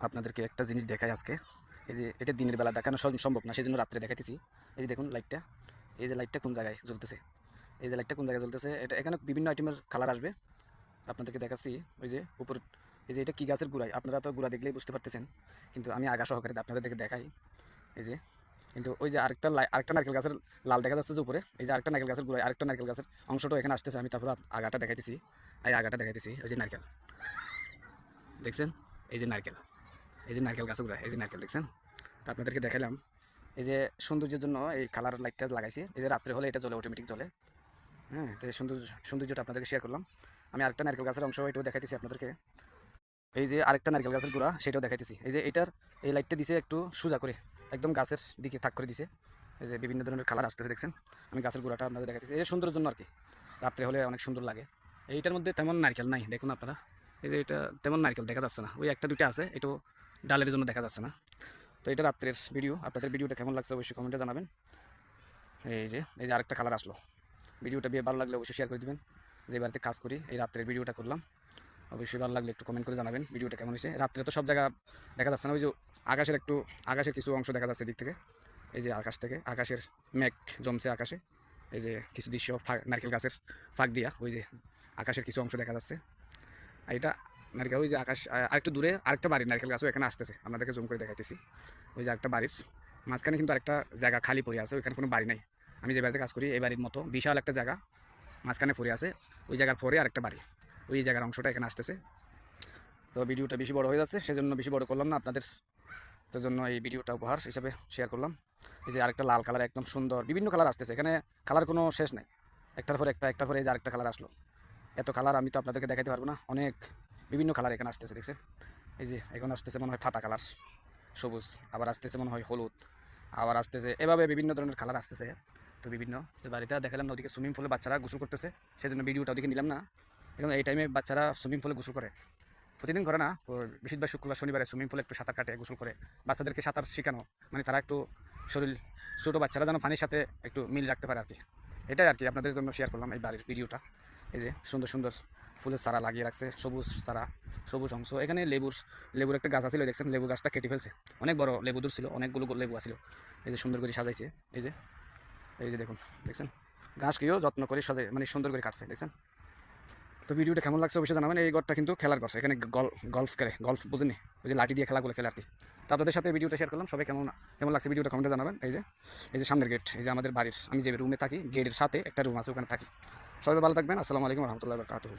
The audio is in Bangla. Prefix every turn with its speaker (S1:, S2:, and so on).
S1: আপনাদেরকে একটা জিনিস দেখাই আজকে। এই যে এটা দিনের বেলা দেখানো সম্ভব না, সেই জন্য রাত্রে দেখাইতেছি। এই যে দেখুন লাইটটা, এই যে লাইটটা কোন জায়গায় জ্বলতেছে, এই যে লাইটটা কোন জায়গায় জ্বলতেছে, এটা এখানে বিভিন্ন আইটেমের কালার আসবে। আপনাদেরকে দেখাচ্ছি ওই যে উপর, এই যে এটা কি গাছের গুঁড়ায়, আপনারা তো গুঁড়া দেখলেই বুঝতে পারতেছেন, কিন্তু আমি আগা সহকারে আপনাদেরকে দেখাই। এই যে কিন্তু ওই যে আরেকটা নারকেল গাছের লাল দেখা যাচ্ছে যে উপরে, এই যে আরেকটা নারকেল গাছের গুঁড়ায় আরেকটা নারকেল গাছের অংশটা এখানে আসতেছে। আমি তারপর আগাটা দেখাইতেছি, এই আগাটা দেখাইতেছি। ওই যে নারকেল দেখছেন, এই যে নারকেল, এই যে নারকেল গাছ গুঁড়ায়, এই যে নারকেল দেখছেন। তো আপনাদেরকে দেখালাম এই যে সৌন্দর্যের জন্য এই কালার লাইটটা লাগাইছি। এই যে রাত্রে হলে এটা জ্বলে, অটোমেটিক জ্বলে। হ্যাঁ, তো এই সৌন্দর্যটা আপনাদেরকে শেয়ার করলাম। আমি আরেকটা নারকেল গাছের অংশ এটাও দেখাইতেছি আপনাদেরকে। এই যে আরেকটা নারকেল গাছের গুঁড়া সেটাও দেখাইতেছি। এই যে এটার এই লাইটটা দিছে একটু সোজা করে, একদম গাছের দিকে থাক করে দিছে। এই যে বিভিন্ন ধরনের কালার আসতেছে দেখছেন। আমি গাছের গুঁড়াটা আপনাদের দেখাইতেছি, এই সুন্দরের জন্য আর কি, রাত্রে হলে অনেক সুন্দর লাগে। এইটার মধ্যে তেমন নারকেল নাই, দেখুন আপনারা। এই যে এটা তেমন নারকেল দেখা যাচ্ছে না, ওই একটা দুইটা আছে, এটাও ডালের জন্য দেখা যাচ্ছে না। তো এটা রাত্রের ভিডিও। আপনাদের ভিডিওটা কেমন লাগছে অবশ্যই কমেন্টে জানাবেন। এই যে আরেকটা কালার আসলো। ভিডিওটা ভালো লাগলে অবশ্যই শেয়ার করে দিবেন। যে বাড়িতে কাজ করি এই রাত্রের ভিডিওটা করলাম, অবশ্যই ভালো লাগলে একটু কমেন্ট করে জানাবেন ভিডিওটা কেমন হয়েছে। রাত্রে তো সব জায়গা দেখা যাচ্ছে না, ওই যে আকাশের কিছু অংশ দেখা যাচ্ছে দিক থেকে। এই যে আকাশ থেকে আকাশের মেঘ জমছে আকাশে। এই যে কিছু দৃশ্য নারকেল গাছের ফাঁক দিয়া, ওই যে আকাশের কিছু অংশ দেখা যাচ্ছে। আর এটা নারকেল, ওই যে আকাশ আরেকটু দূরে আরেকটা বাড়ির নারকেল গাছও এখানে আসতেছে, আপনাদেরকে জুম করে দেখাইতেছি। ওই যে একটা বাড়ির মাঝখানে কিন্তু আরেকটা জায়গা খালি পড়ে আছে, ওইখানে কোনো বাড়ি নাই। আমি যে বাড়িতে কাজ করি এই বাড়ির মতো বিশাল একটা জায়গা মাঝখানে পড়ে আছে, ওই জায়গার পরে আরেকটা বাড়ি, ওই জায়গার অংশটা এখানে আসতেছে। তো ভিডিওটা বেশি বড় হয়ে যাচ্ছে, সেজন্য বেশি বড় করলাম না, আপনাদের জন্য এই ভিডিওটা উপহার হিসাবে শেয়ার করলাম। এই যে আরেকটা লাল কালার, একদম সুন্দর, বিভিন্ন কালার আসতেছে এখানে, কালার কোনো শেষ নাই, একটার পর একটার পরে এই যে আরেকটা কালার আসলো। এত কালার আমি তো আপনাদেরকে দেখাতে পারবো না, অনেক বিভিন্ন কালার এখানে আসতেছে দেখছেন। এই যে এখন আসতেছে মনে হয় ফাটা কালার, সবুজ, আবার আসতেছে মনে হয় হলুদ, আবার আসতেছে এভাবে বিভিন্ন ধরনের কালার আসতেছে। তো বিভিন্ন বাড়িতে দেখালাম না, ওদিকে সুইমিং পুলে বাচ্চারা গোসল করতেছে, সেজন্য ভিডিওটা ওদিকে নিলাম না। এখন এই টাইমে বাচ্চারা সুইমিং পুলে গোসল করে, প্রতিদিন করে না, বেশিরভাগ শুক্রবার শনিবারে সুইমিং পুলে একটু সাঁতার কাটে, গোসল করে। বাচ্চাদেরকে সাঁতার শেখানো মানে তারা একটু শরীর, ছোটো বাচ্চারা যেন পানির সাথে একটু মিল রাখতে পারে আর কি। এটাই আর কি আপনাদের জন্য শেয়ার করলাম এই বাড়ির ভিডিওটা। এই যে সুন্দর সুন্দর ফুলের চারা লাগিয়ে রাখছে, সবুজ চারা, সবুজ অংশ। এখানে লেবুর একটা গাছ আছিল দেখছেন, লেবু গাছটা কেটে ফেলছে, অনেক বড় লেবু দূর ছিল, অনেকগুলো লেবু আছিল। এই যে সুন্দর করে সাজাইছে, এই যে দেখুন দেখছেন, গাছকেও যত্ন করে সাজাই মানে সুন্দর করে কাটছে দেখছেন। তো ভিডিওটা কেমন লাগছে অবশ্যই জানাবেন। এই ঘরটা কিন্তু খেলার ঘর, এখানে গল্ফ খেলে, গল্ফ বুঝেনি, ওই যে লাঠি দিয়ে খেলাগুলো খেলে আর কি। তো আপনাদের সাথে ভিডিওটা শেয়ার করলাম, সবাই কেমন কেমন লাগছে ভিডিওটা কমেন্টে জানাবেন। এই যে সামনের গেট, এই যে আমাদের বাড়ির, আমি যে রুমে থাকি গেটের সাথে একটা রুম আছে, ওখানে থাকি। সবাই ভালো থাকবেন, আসসালামু আলাইকুম রহমতুল্লাহ বরকাতুহু।